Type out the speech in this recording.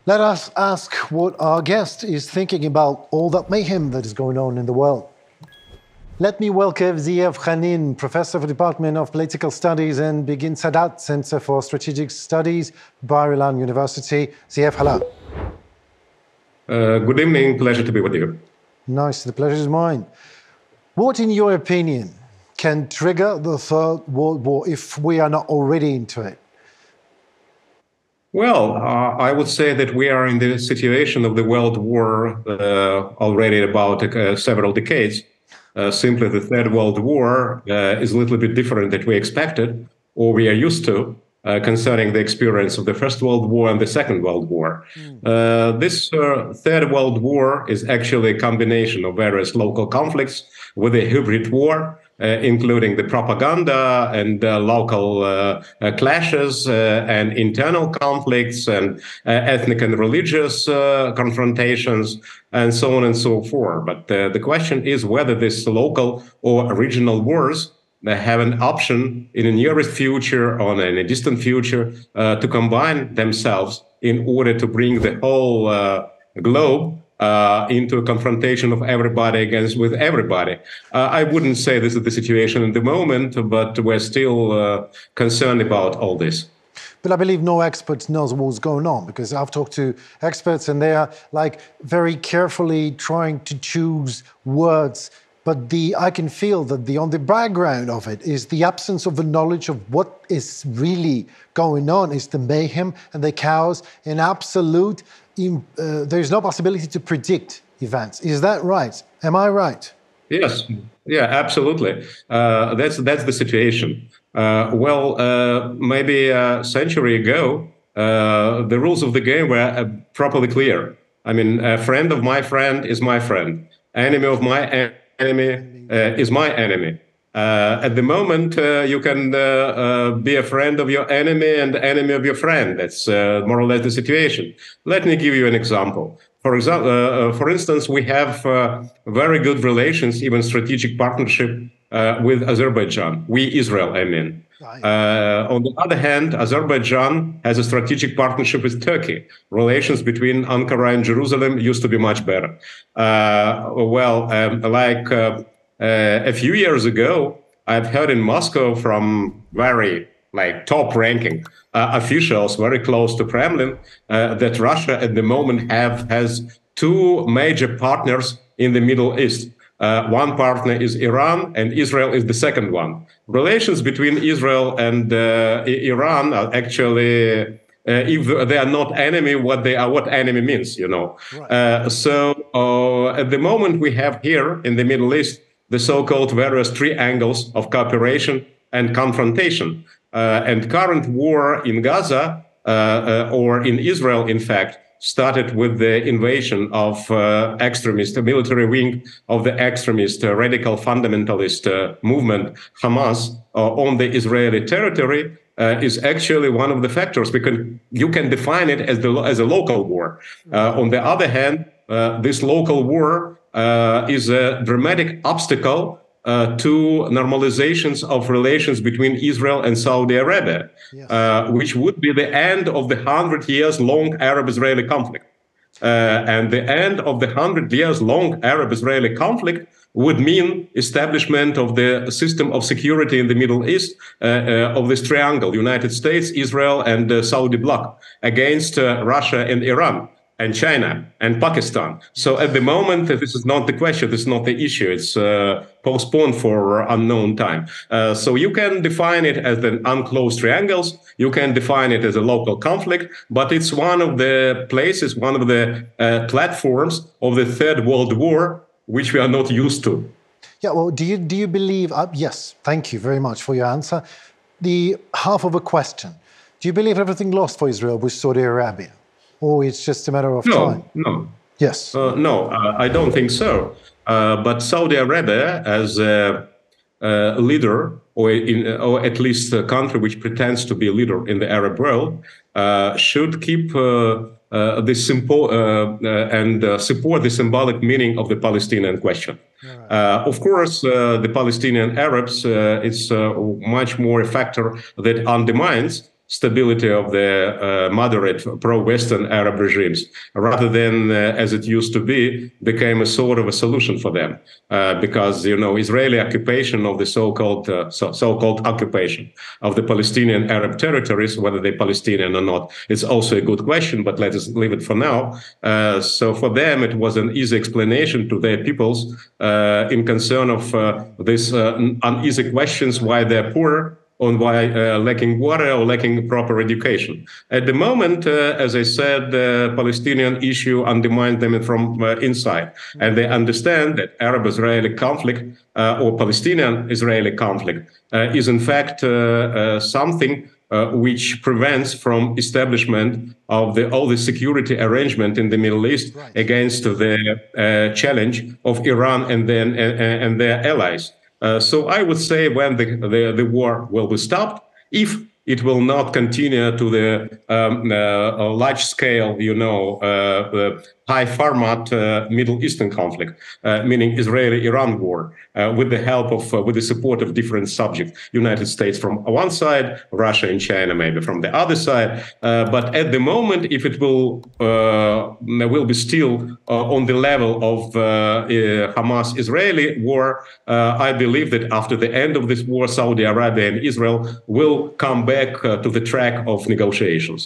Let us ask what our guest is thinking about all that mayhem that is going on in the world. Let me welcome evKhanin, Professor for the Department of Political Studies and Begin Sadat Center for Strategic Studies, Bar-Ilan University. hello. Good evening, pleasure to be with you. Nice, the pleasure is mine. What, in your opinion, can trigger the Third World War if we are not already into it? Well, I would say that we are in the situation of the World War already about several decades. Simply the Third World War is a little bit different than we expected or we are used to concerning the experience of the First World War and the Second World War. This Third World War is actually a combination of various local conflicts with a hybrid war, including the propaganda and local clashes and internal conflicts and ethnic and religious confrontations and so on and so forth. But the question is whether these local or regional wars have an option in the nearest future or in a distant future to combine themselves in order to bring the whole globe into a confrontation of everybody with everybody. I wouldn't say this is the situation at the moment, but we're still concerned about all this. But I believe no expert knows what's going on, because I've talked to experts and they are like very carefully trying to choose words. But I can feel that on the background of it is the absence of the knowledge of what is really going on. Is the mayhem and the chaos in absolute. There's no possibility to predict events. Is that right? Am I right? Yes. Yeah, absolutely. That's the situation. Maybe a century ago, the rules of the game were properly clear. I mean, a friend of my friend is my friend. Enemy of my enemy is my enemy. At the moment, you can be a friend of your enemy and enemy of your friend. That's more or less the situation. Let me give you an example. For instance, we have very good relations, even strategic partnership with Azerbaijan. Israel, I mean. On the other hand, Azerbaijan has a strategic partnership with Turkey. Relations between Ankara and Jerusalem used to be much better. A few years ago, I've heard in Moscow from very top-ranking officials very close to Kremlin that Russia at the moment has two major partners in the Middle East. One partner is Iran, and Israel is the second one. Relations between Israel and Iran are actually, if they are not enemy, what enemy means, you know. Right. At the moment, we have here in the Middle East the so-called various triangles of cooperation and confrontation. And current war in Gaza, or in Israel, in fact, started with the invasion of the military wing of the extremist radical fundamentalist movement Hamas on the Israeli territory is actually one of the factors, because you can define it as a local war. On the other hand, this local war is a dramatic obstacle to normalizations of relations between Israel and Saudi Arabia, yes. Which would be the end of the 100 years long Arab-Israeli conflict. And the end of the 100 years long Arab-Israeli conflict would mean establishment of the system of security in the Middle East of this triangle, United States, Israel, and Saudi bloc against Russia and Iran and China and Pakistan. So at the moment, this is not the question, this is not the issue. It's postponed for unknown time. So you can define it as the unclosed triangles. You can define it as a local conflict, but it's one of the places, one of the platforms of the Third World War, which we are not used to. Yeah, well, do you believe, yes, thank you very much for your answer. The half of a question, do you believe everything lost for Israel with Saudi Arabia? Or it's just a matter of time? No. Yes. No, I don't think so. But Saudi Arabia, as a leader, or at least a country which pretends to be a leader in the Arab world, should keep support the symbolic meaning of the Palestinian question. Right. Of course, the Palestinian Arabs is much more a factor that undermines stability of the moderate pro-Western Arab regimes, rather than, as it used to be, became a sort of a solution for them. Because, Israeli occupation of the so-called occupation of the Palestinian Arab territories, whether they're Palestinian or not, it's also a good question, but let us leave it for now. So for them, it was an easy explanation to their peoples in concern of these uneasy questions why they're poor, on why lacking water or lacking proper education. At the moment, as I said, the Palestinian issue undermines them from inside. And they understand that Arab-Israeli conflict or Palestinian-Israeli conflict is in fact something which prevents from establishment of all the security arrangement in the Middle East against the challenge of Iran and their allies. So I would say when the war will be stopped, if it will not continue to the large scale, high format Middle Eastern conflict, meaning Israeli-Iran war, with the help of, with the support of different subjects, United States from one side, Russia and China maybe from the other side. But at the moment, if it will be still on the level of Hamas-Israeli war, I believe that after the end of this war, Saudi Arabia and Israel will come back to the track of negotiations.